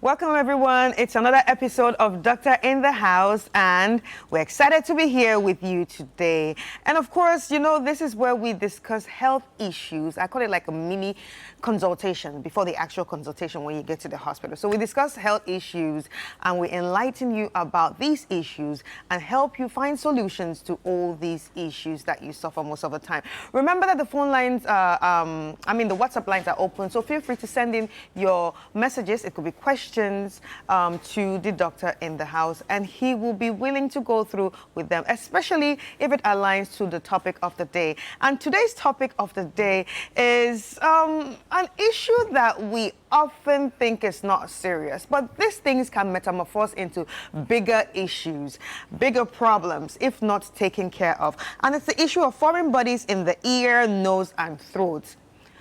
Welcome, everyone. It's another episode of Doctor in the House, and we're excited to be here with you today. And of course, you know, this is where we discuss health issues. I call it like a mini consultation before the actual consultation when you get to the hospital. So we discuss health issues and we enlighten you about these issues and help you find solutions to all these issues that you suffer most of the time. Remember that the phone lines, the WhatsApp lines are open, so feel free to send in your messages. It could be questions to the doctor in the house, and he will be willing to go through with them, especially if it aligns to the topic of the day. And today's topic of the day is an issue that we often think is not serious, but these things can metamorphose into bigger issues, bigger problems, if not taken care of. And it's the issue of foreign bodies in the ear, nose, and throat.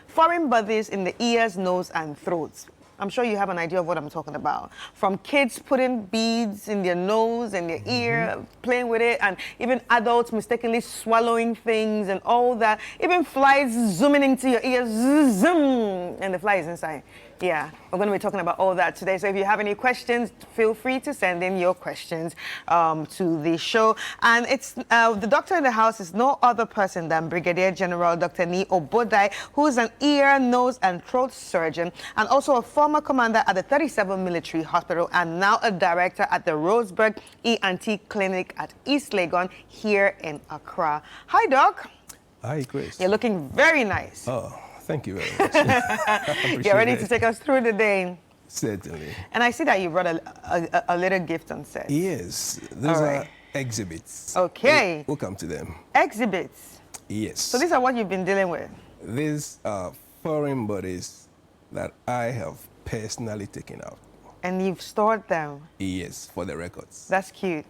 Foreign bodies in the ears, nose, and throats. I'm sure you have an idea of what I'm talking about. From kids putting beads in their nose and their ear, playing with it, and even adults mistakenly swallowing things and all that. Even flies zooming into your ears, zoom, and the fly is inside. Yeah, we're going to be talking about all that today. So if you have any questions, feel free to send in your questions to the show. And it's the doctor in the house is no other person than Brigadier General Dr. Ni Obodai, who is an ear, nose, and throat surgeon, and also a former commander at the 37th Military Hospital, and now a director at the Roseburg ENT Clinic at East Legon here in Accra. Hi, Doc. Hi, Grace. You're looking very nice. Oh, thank you very much. You're ready to take us through the day. Certainly. And I see that you brought a little gift on set. Yes, those are exhibits. Okay. We'll come to them. Exhibits. Yes. So these are what you've been dealing with. These are foreign bodies that I have personally taken out. And you've stored them. Yes, for the records. That's cute.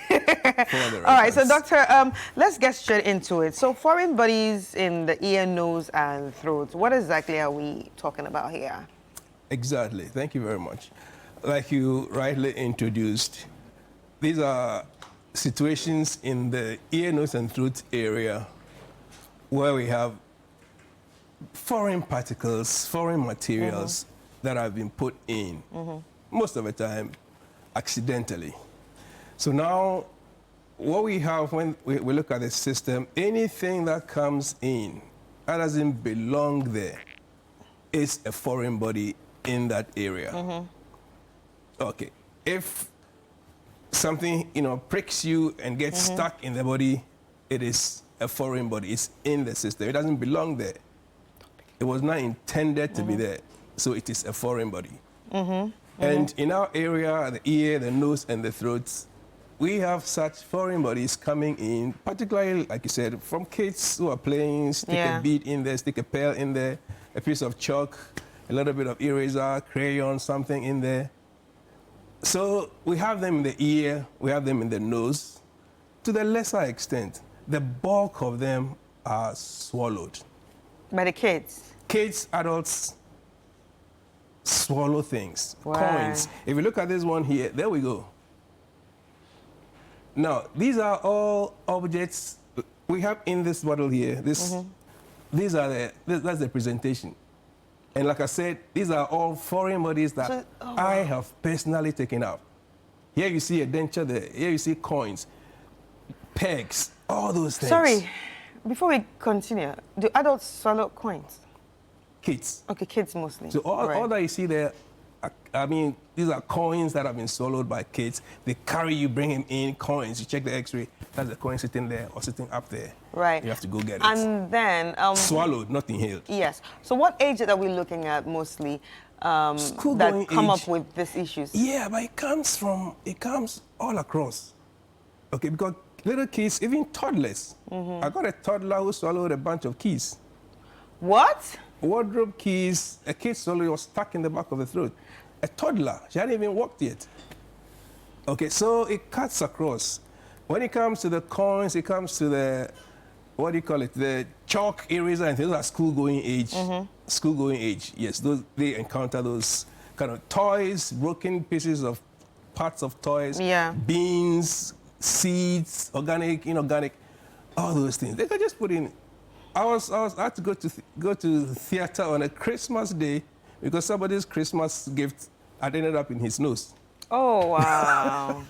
For the records. All right, so doctor, let's get straight into it. So foreign bodies in the ear, nose, and throat. What exactly are we talking about here? Exactly. Thank you very much. Like you rightly introduced, these are situations in the ear, nose, and throat area where we have foreign particles, foreign materials that have been put in, most of the time accidentally. So now what we have when we look at the system, anything that comes in that doesn't belong there is a foreign body in that area. Okay, if something pricks you and gets stuck in the body, it is a foreign body. It's in the system. It doesn't belong there. It was not intended to be there, so it is a foreign body. And in our area, the ear, the nose, and the throat, we have such foreign bodies coming in, particularly, like you said, from kids who are playing, stick a bead in there, stick a pearl in there, a piece of chalk, a little bit of eraser, crayon, something in there. So we have them in the ear, we have them in the nose. To the lesser extent, the bulk of them are swallowed. By the kids? Kids, adults swallow things. Wow. Coins. If you look at this one here, there we go. Now, these are all objects we have in this bottle here. These are that's the presentation. And like I said, these are all foreign bodies that I have personally taken out. Here you see a denture there. Here you see coins, pegs, all those things. Sorry, before we continue, do adults swallow coins? Kids. Okay, kids mostly. So all that you see there, these are coins that have been swallowed by kids. They carry you, bring them in, coins. You check the x-ray, that's the coin sitting there or sitting up there. Right. You have to go get it. And then... swallowed, not inhaled. Yes. So what age are we looking at mostly that come up with these issues? Yeah, but it comes all across. Okay, because little kids, even toddlers. I got a toddler who swallowed a bunch of keys. What? Wardrobe keys, a kid swallowed, was stuck in the back of the throat. A toddler, she hadn't even walked yet. Okay, so it cuts across. When it comes to the coins, it comes to the, what do you call it, the chalk, eraser, and things like school-going age. School-going age, yes, they encounter those kind of toys, broken pieces of parts of toys, beans, seeds, organic, inorganic, all those things. They could just put in. I had to go to theater on a Christmas day because somebody's Christmas gift had ended up in his nose. Oh, wow.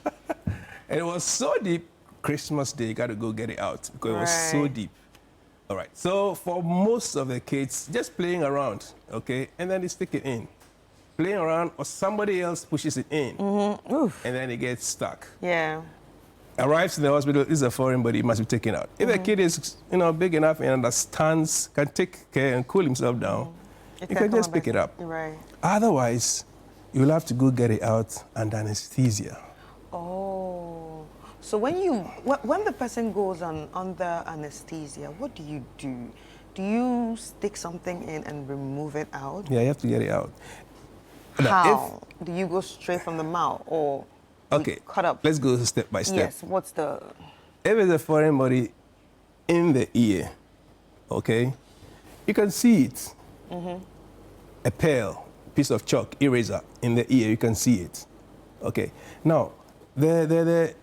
And it was so deep, Christmas Day, you got to go get it out because it was so Right. deep. All right. So for most of the kids, just playing around, okay, and then they stick it in. Playing around, or somebody else pushes it in, Oof. and then it gets stuck. Yeah. Arrives in the hospital, is a foreign body, it must be taken out. If the kid is, big enough and understands, can take care and cool himself down, It you can come just pick it up. Right. Otherwise, you'll have to go get it out under anesthesia. Oh. So when when the person goes under anesthesia, what do you do? Do you stick something in and remove it out? Yeah, you have to get it out. Now, How? Do you go straight from the mouth or you Okay, cut up? let's go step by step. Yes. What's the? If there's a foreign body in the ear, okay, you can see it. A pale piece of chalk, eraser in the ear, you can see it. Okay. Now, the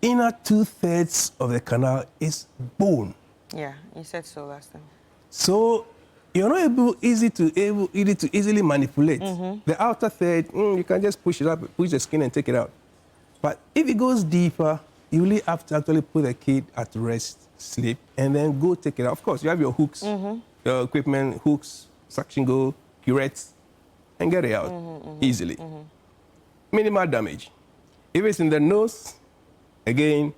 inner 2/3 of the canal is bone. Yeah, you said so last time. So you're not able to easily manipulate. The outer third, you can just push it up, push the skin and take it out. But if it goes deeper, you really have to actually put the kid at rest, sleep, and then go take it out. Of course, you have your hooks, your equipment, hooks, suction go, curettes, and get it out easily. Minimal damage. If it's in the nose, again,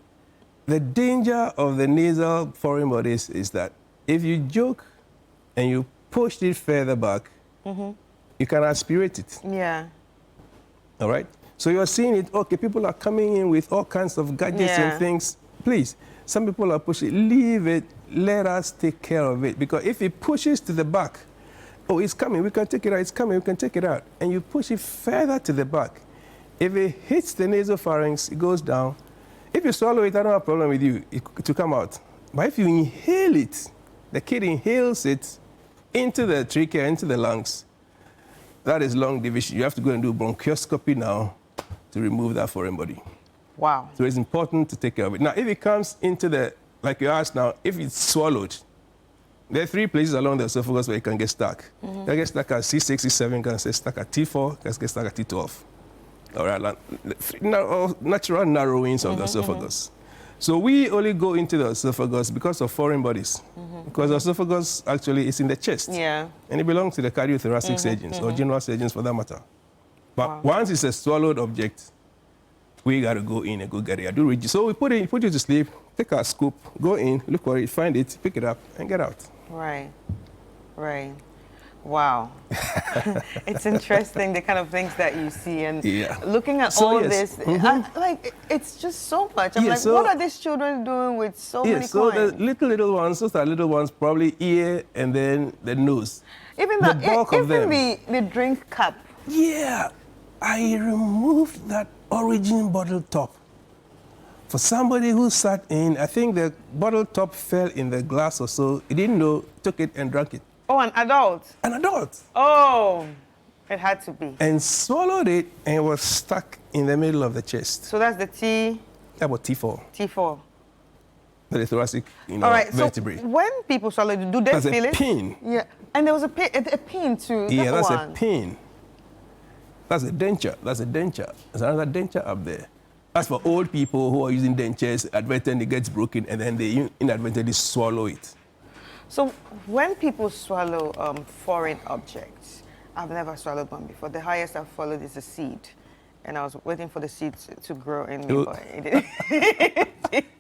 the danger of the nasal foreign bodies is that if you joke and you push it further back, you can aspirate it. Yeah. All right? So you're seeing it, okay, people are coming in with all kinds of gadgets Yeah. and things. Please, some people are pushing, leave it, let us take care of it. Because if it pushes to the back, oh, it's coming, we can take it out, it's coming, we can take it out. And you push it further to the back. If it hits the nasopharynx, it goes down. If you swallow it, I don't have a problem with you, it will come out. But if you inhale it, the kid inhales it into the trachea, into the lungs, that is lung division. You have to go and do bronchoscopy now to remove that foreign body. Wow. So it's important to take care of it. Now, if it comes into the, like you asked now, if it's swallowed, there are 3 places along the esophagus where it can get stuck. It can get stuck at C6, C7, can get stuck at T4, can get stuck at T12. All right, natural narrowings of the esophagus. So we only go into the esophagus because of foreign bodies. Because the esophagus actually is in the chest. Yeah. And it belongs to the cardiothoracic surgeons or general surgeons for that matter. But once it's a swallowed object, we got to go in and go get it. So we put you to sleep, take our scoop, go in, look for it, find it, pick it up, and get out. Right. Right. Wow. It's interesting the kind of things that you see and looking at So, all yes. this, it's just so much. I'm Yeah, like, so- what are these children doing with so many So coins? the little ones, those are little ones, probably ear and then the nose. Even the bulk of even them. the drink cup. Yeah, I removed that origin bottle top. For somebody who sat in, I think the bottle top fell in the glass or so. He didn't know, took it and drank it. Oh, an adult. An adult. Oh, it had to be. And swallowed it and was stuck in the middle of the chest. So that's the That was T4, T4. the thoracic All right. vertebrae. So when people swallow it, do they That's feel a it? pin. Yeah. And there was a pin too. Yeah, that's one. a pin. That's a denture. That's a denture. There's another denture up there. That's for old people who are using dentures, advertently gets broken, and then they inadvertently swallow it. So when people swallow foreign objects, I've never swallowed one before. The highest I've swallowed is a seed. And I was waiting for the seed to grow in me, but it didn't.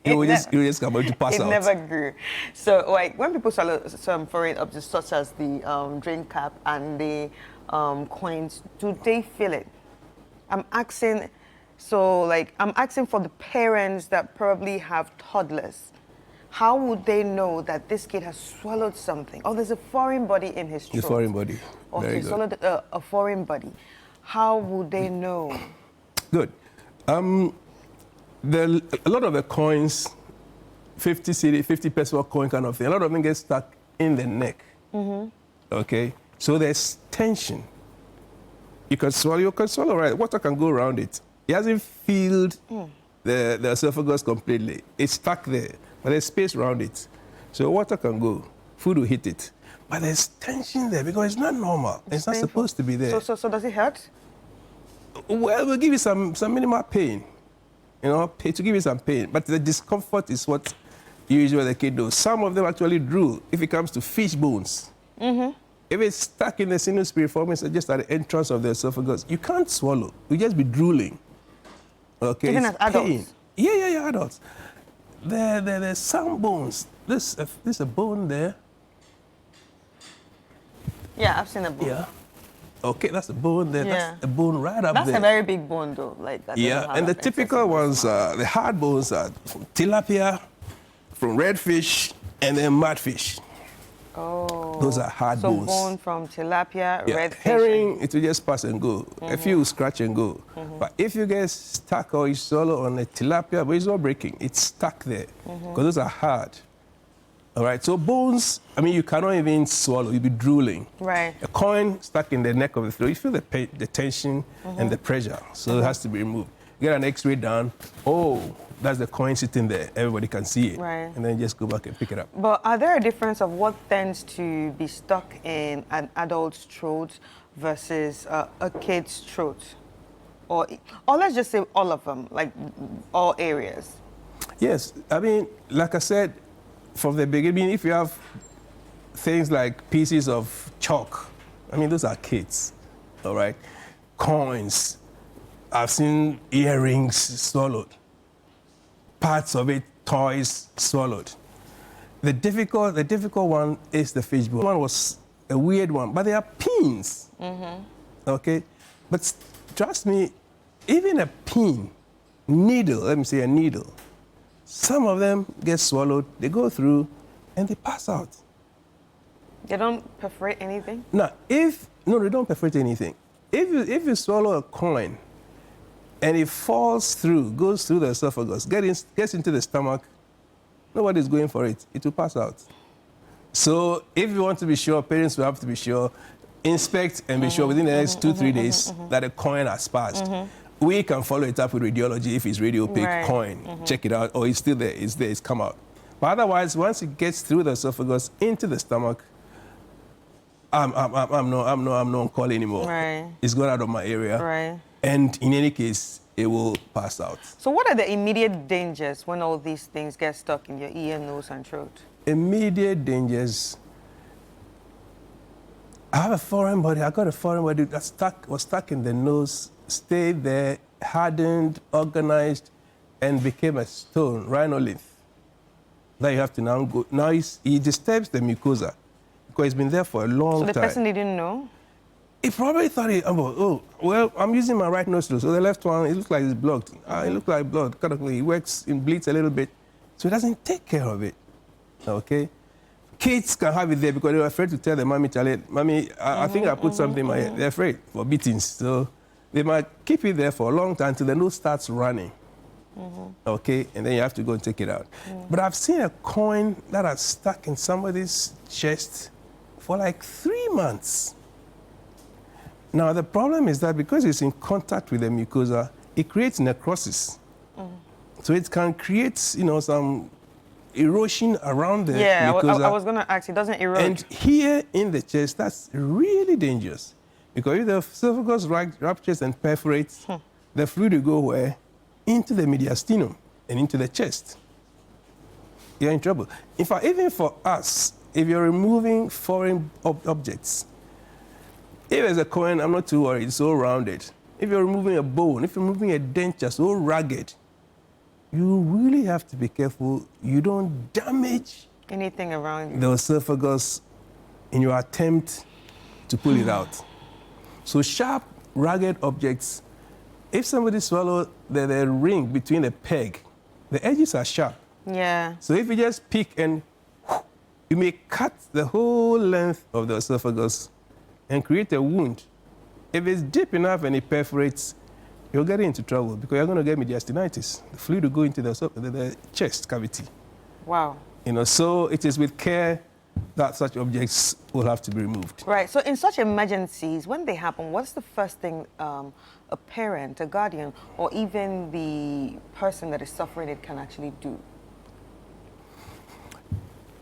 You just come out to pass It out. never grew. So, like, when people swallow some foreign objects, such as the drink cap and the coins, do they feel it? I'm asking for the parents that probably have toddlers. How would they know that this kid has swallowed something? Oh, there's a foreign body in his throat. The foreign body. Okay, Very good. swallowed a foreign body. How would they know? Good. A lot of the coins, 50 cedi, 50 peso coin kind of thing, a lot of them get stuck in the neck. Okay? So there's tension. You can swallow, right? Water can go around it. It hasn't filled the esophagus completely. It's stuck there, but there's space around it. So water can go, food will hit it. But there's tension there because it's not normal. It's not painful. supposed to be there. So does it hurt? Well, we'll give you some minimal pain, to give you some pain. But the discomfort is what usually the kid does. Some of them actually drool if it comes to fish bones. If it's stuck in the sinus piriformis, just at the entrance of the esophagus, you can't swallow. You just be drooling. Okay, even it's as adults? pain. Yeah, adults. There's some bones. This a bone there. Yeah, I've seen a bone. Yeah. Okay, that's a bone there. Yeah. That's a bone right up there. That's a very big bone, though. Like that. Yeah, and the typical ones, the hard bones are from tilapia, from redfish, and then mudfish. Oh. Those are hard bones. So bone from tilapia, Yeah. redfish. Herring, it will just pass and go. A few will scratch and go. But if you get stuck or you swallow on a tilapia, but it's not breaking, it's stuck there. Because those are hard. All right, so bones, you cannot even swallow, you'll be drooling. Right. A coin stuck in the neck of the throat, you feel the tension and the pressure, so it has to be removed. Get an x-ray done, that's the coin sitting there, everybody can see it. Right. And then just go back and pick it up. But are there a difference of what tends to be stuck in an adult's throat versus a kid's throat? Or let's just say all of them, like all areas. Yes, like I said, from the beginning, if you have things like pieces of chalk, those are kids, all right? Coins, I've seen earrings swallowed, parts of it, toys swallowed. The difficult one is the fishbone. One was a weird one, but they are pins, okay? But trust me, even a pin, needle, let me say a needle, some of them get swallowed, they go through, and they pass out. They don't perforate anything? Now, they don't perforate anything. If you swallow a coin and it falls through, goes through the esophagus, gets into the stomach, nobody's going for it. It will pass out. So if you want to be sure, parents will have to be sure, inspect and be sure within the next 2-3 days that a coin has passed. We can follow it up with radiology if it's radiopaque coin. Check it out, or it's still there, it's come out. But otherwise, once it gets through the esophagus into the stomach, I'm no on call anymore. Right. It's gone out of my area. Right. And in any case, it will pass out. So what are the immediate dangers when all these things get stuck in your ear, nose, and throat? Immediate dangers. I got a foreign body that was stuck in the nose, stayed there, hardened, organized, and became a stone, rhinolith. That you have to now go. Now it disturbs the mucosa because it's been there for a long time. So the person didn't know? He probably thought, I'm using my right nostril, so the left one, it looks like it's blocked. It looks like blood. It works, it bleeds a little bit, so it doesn't take care of it, okay? Kids can have it there because they're afraid to tell their mommy, Mommy, I think I put something in my head. They're afraid for beatings, so they might keep it there for a long time until the nose starts running, okay? And then you have to go and take it out. But I've seen a coin that has stuck in somebody's chest for like 3 months. Now, the problem is that because it's in contact with the mucosa, it creates necrosis. So it can create, some erosion around the mucosa. I was going to ask, it doesn't erode? And here in the chest, that's really dangerous. Because if the esophagus ruptures and perforates, the fluid will go where? Into the mediastinum and into the chest. You're in trouble. In fact, even for us, if you're removing foreign objects, if there's a coin, I'm not too worried, it's so rounded. If you're removing a bone, if you're removing a denture so rugged, you really have to be careful you don't damage anything around you. The esophagus in your attempt to pull it out. So sharp, rugged objects, if somebody swallows the ring between the peg, the edges are sharp. Yeah. So if you just pick and you may cut the whole length of the esophagus and create a wound. If it's deep enough and it perforates, you'll get into trouble because you're going to get mediastinitis. The fluid will go into the chest cavity. Wow. So it is with care that such objects will have to be removed. Right. So in such emergencies, when they happen, what's the first thing a parent, a guardian, or even the person that is suffering it can actually do?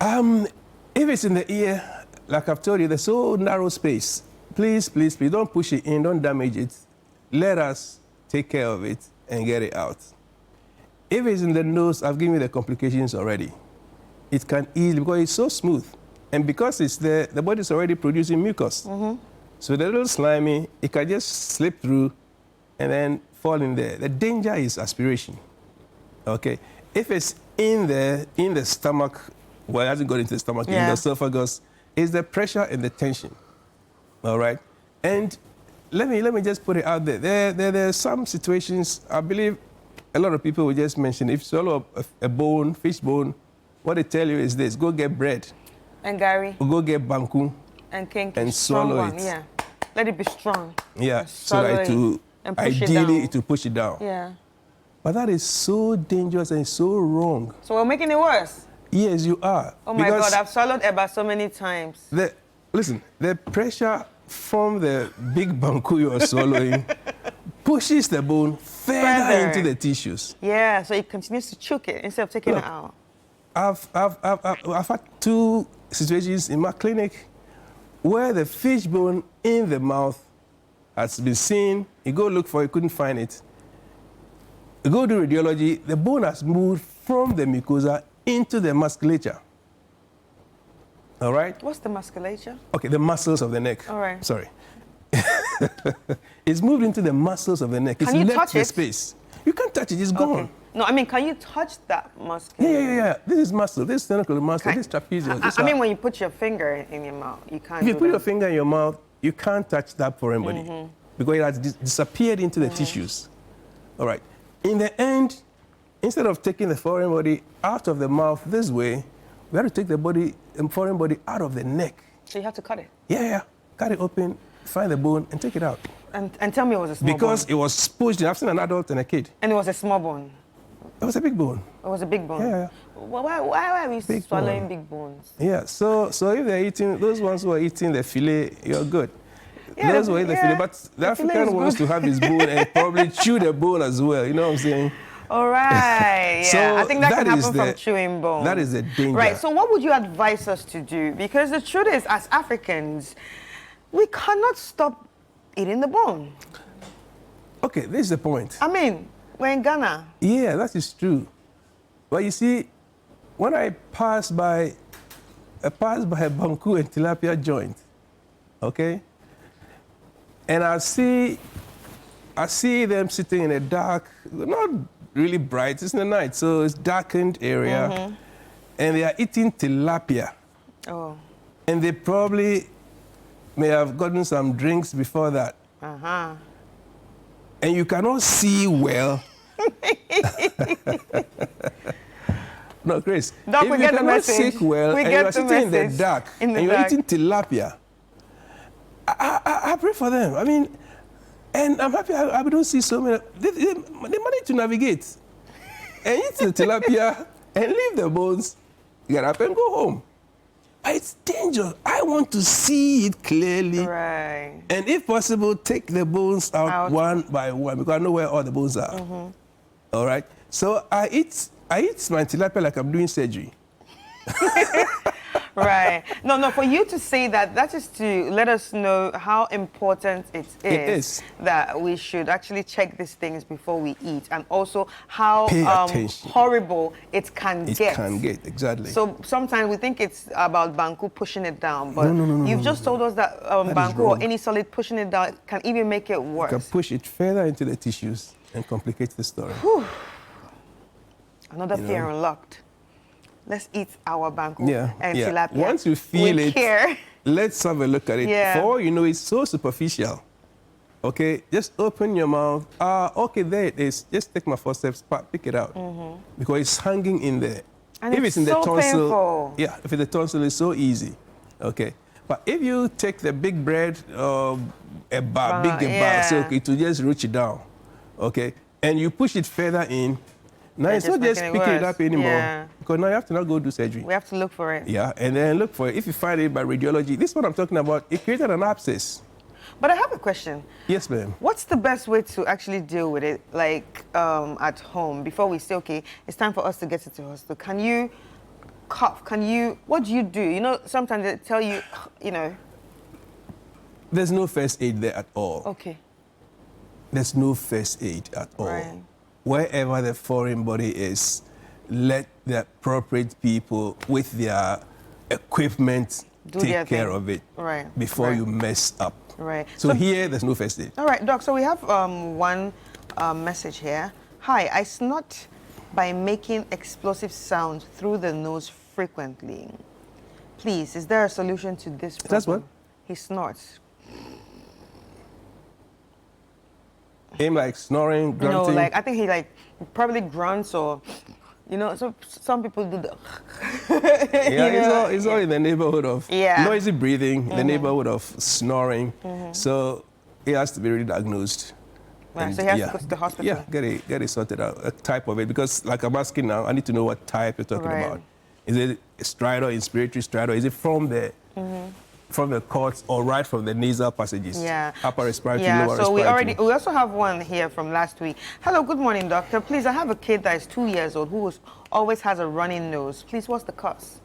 If it's in the ear, like I've told you, there's so narrow space. Please, don't push it in, don't damage it. let us take care of it and get it out. If it's in the nose, I've given you the complications already. It can easily, because it's so smooth. And because it's there, the body's already producing mucus. So the little slimy, it can just slip through and then fall in there. The danger is aspiration. Okay? If it's in there, in the stomach, well, it hasn't got into the stomach, in the esophagus, it's the pressure and the tension. All right? And let me just put it out there. There are some situations, I believe a lot of people will just mention, if you swallow a bone, fish bone, what they tell you is this: go get bread. And Gary. Or go get banku. And kinky. And swallow it. Yeah. Let it be strong. Yeah. So that it will, ideally, it will push it down. Yeah. But that is so dangerous and so wrong. So we're making it worse? Yes, you are. Oh my God, I've swallowed Eba so many times. Listen, the pressure from the big banku you are swallowing pushes the bone further into the tissues. Yeah, so it continues to choke it instead of taking it out. I've had 2 situations in my clinic where the fish bone in the mouth has been seen. You go look for it, couldn't find it. You go do radiology, the bone has moved from the mucosa into the musculature. All right? What's the musculature? Okay, the muscles of the neck. All right. Sorry. It's moved into the muscles of the neck. Can you touch it? Space. You can't touch it, it's gone. No, I mean, can you touch that muscle? Yeah. This is muscle. This is sternocleidomastoid muscle. This is trapezius. I mean, when you put your finger in your mouth, you can't. If you put your finger in your mouth, you can't touch that foreign body because it has disappeared into the tissues. All right. In the end, instead of taking the foreign body out of the mouth this way, we have to take the foreign body out of the neck. So you have to cut it? Yeah. Cut it open, find the bone, and take it out. And tell me it was a small bone. Because it was pushed in. I've seen an adult and a kid. And it was a small bone? It was a big bone. It was a big bone? Yeah. Well, why are we swallowing big bones? Yeah, so if they're eating, those ones who are eating the fillet, you're good. Yeah, those who eat the fillet, but the African wants to have his bone and probably chew the bone as well, you know what I'm saying? All right, yeah. So I think that can happen from chewing bone. That is the danger. Right, so what would you advise us to do? Because the truth is, as Africans, we cannot stop eating the bone. Okay, this is the point. I mean, we're in Ghana. Yeah, that is true. But you see, when I pass by a banku and tilapia joint, okay, and I see them sitting in a dark, not really bright, it's in the night, so it's darkened area, and they are eating tilapia. Oh. And they probably may have gotten some drinks before that. And you cannot see well. No, Grace. Don't if forget you the message. See well, and you are sitting in the dark, and you're eating tilapia, I pray for them. I mean, and I'm happy I don't see so many. They manage to navigate and eat the tilapia and leave the bones, get up and go home. But it's dangerous. I want to see it clearly. Right. And if possible, take the bones out one by one because I know where all the bones are. All right? So I eat my tilapia like I'm doing surgery. Right. No, for you to say that is to let us know how important it is that we should actually check these things before we eat, and also how horrible it can get. It can get, exactly. So sometimes we think it's about banku pushing it down, but you've just told us that banku or any solid pushing it down can even make it worse. You can push it further into the tissues and complicate the story. Another fear unlocked. Let's eat our banku and tilapia. Once you feel it, let's have a look at it. For all you know, it's so superficial. Okay, just open your mouth. Okay, there it is. Just take my forceps, pick it out. Because it's hanging in there. And if it's in the tonsil, painful. Yeah, if it's the tonsil, it's so easy. Okay, but if you take the big bread, so it will just reach it down. Okay, and you push it further in. Now it's not just picking it up anymore, because now you have to not go do surgery. We have to look for it. Yeah, and then look for it. If you find it by radiology, this is what I'm talking about. It created an abscess. But I have a question. Yes, ma'am. What's the best way to actually deal with it, like at home, before we say, okay, it's time for us to get into the hospital? Can you cough? What do you do? You know, sometimes they tell you, you know. There's no first aid there at all. Okay. there's no first aid at all. Right. Wherever the foreign body is, let the appropriate people with their equipment take care of it before you mess up. Right. So here, there's no first aid. All right, Doc. So we have one message here. Hi, I snort by making explosive sounds through the nose frequently. Please, is there a solution to this problem? That's what? He snorts. Him like snoring, grunting? No, like I think he like probably grunts or, you know, so some people do the. Yeah, it's all in the neighborhood of noisy breathing, the neighborhood of snoring. So he has to be really diagnosed. Right, so he has to go to the hospital. Yeah, get it sorted out, a type of it. Because like I'm asking now, I need to know what type you're talking about. Is it stridor, inspiratory stridor? Is it from the cords or right from the nasal passages? Yeah. Upper respiratory, lower so respiratory. we also have one here from last week. Hello, good morning, doctor. Please, I have a kid that is 2 years old who always has a running nose. Please, what's the cause?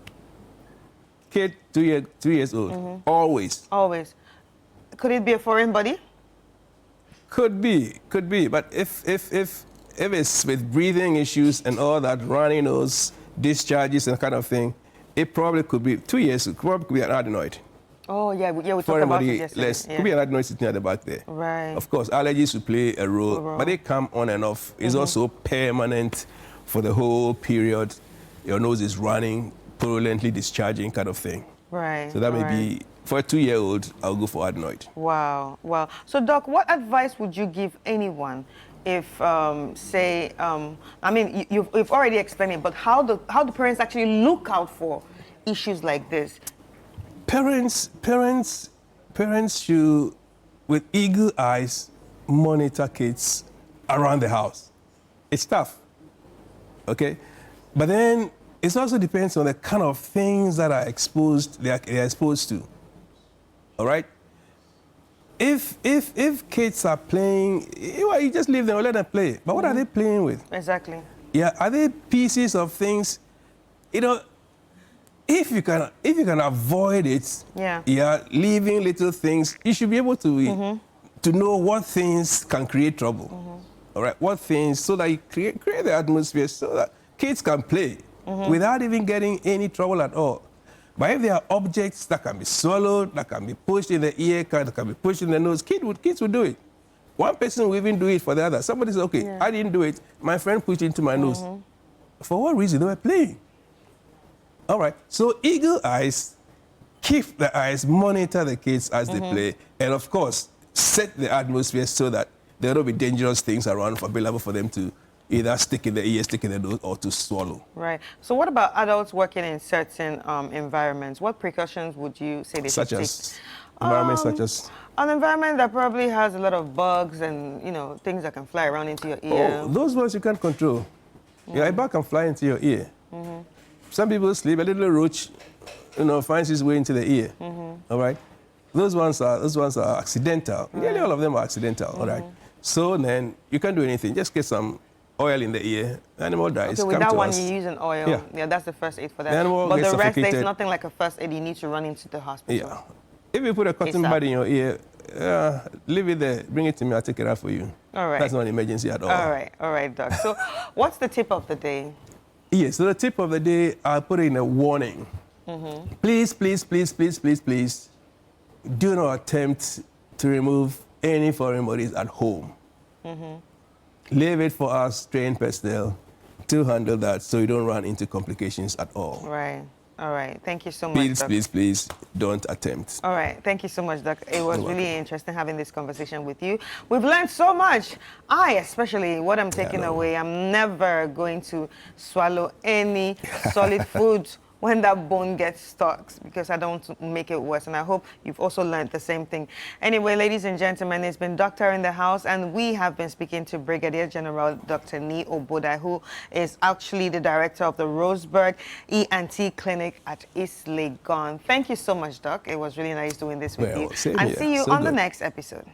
Kid, 2 years old, always. Always. Could it be a foreign body? Could be. But if it's with breathing issues and all that, runny nose, discharges and kind of thing, it probably could be 2 years. It probably could be an adenoid. Oh yeah, we talked about it yesterday. Could be an adenoid sitting at the back there. Right. Of course, allergies will play a role, but they come on and off. It's also permanent for the whole period. Your nose is running, purulently discharging, kind of thing. Right. So that may be. For a 2-year-old, I'll go for adenoid. Wow. So, Doc, what advice would you give anyone if, say, I mean, you've already explained it, but how do parents actually look out for issues like this? Parents should, with eagle eyes, monitor kids around the house. It's tough, okay? But then it also depends on the kind of things that are they're exposed to. All right? If kids are playing, you just leave them or let them play. But what are they playing with? Exactly. Yeah, are they pieces of things? You know, if you can avoid it, leaving little things, you should be able to know what things can create trouble. All right, what things, so that you create the atmosphere so that kids can play without even getting any trouble at all. But if there are objects that can be swallowed, that can be pushed in the ear, that can be pushed in the nose, kids would do it. One person will even do it for the other. Somebody says, okay, I didn't do it. My friend pushed it into my nose. For what reason? They were playing. All right. So eagle eyes, keep the eyes, monitor the kids as they play, and of course, set the atmosphere so that there will be dangerous things around available for them to either stick in the ear, stick in the nose, or to swallow. Right. So what about adults working in certain environments? What precautions would you say they should take? Environments such as? An environment that probably has a lot of bugs and, you know, things that can fly around into your ear. Oh, those ones you can't control. Yeah, a bug can fly into your ear. Some people sleep, a little roach, you know, finds its way into the ear. All right? Those ones are accidental. Nearly all of them are accidental, all right? So then you can't do anything. Just get some oil in the ear, the animal dies. Okay, with that one, you use an oil. Yeah, that's the first aid for that. But the rest, there's nothing like a first aid. You need to run into the hospital. Yeah. If you put a cotton bud in your ear, leave it there. Bring it to me. I'll take it out for you. All right. That's not an emergency at all. All right, Doc. So what's the tip of the day? Yes, so the tip of the day, I'll put in a warning. Please, please, please, please, please, please, do not attempt to remove any foreign bodies at home. Leave it for us trained personnel to handle that so you don't run into complications at all. Right. All right. Thank you so much, Doc. Please, don't attempt. All right. Thank you so much, Doc. It was really interesting having this conversation with you. We've learned so much. Especially what I'm taking away, I'm never going to swallow any solid food when that bone gets stuck, because I don't want to make it worse. And I hope you've also learned the same thing. Anyway, ladies and gentlemen, it's been Doctor in the House, and we have been speaking to Brigadier General Dr. Nee Obodai, who is actually the director of the Roseburg ENT Clinic at East Legon. Thank you so much, Doc. It was really nice doing this with you. Same and here. see you on the next episode.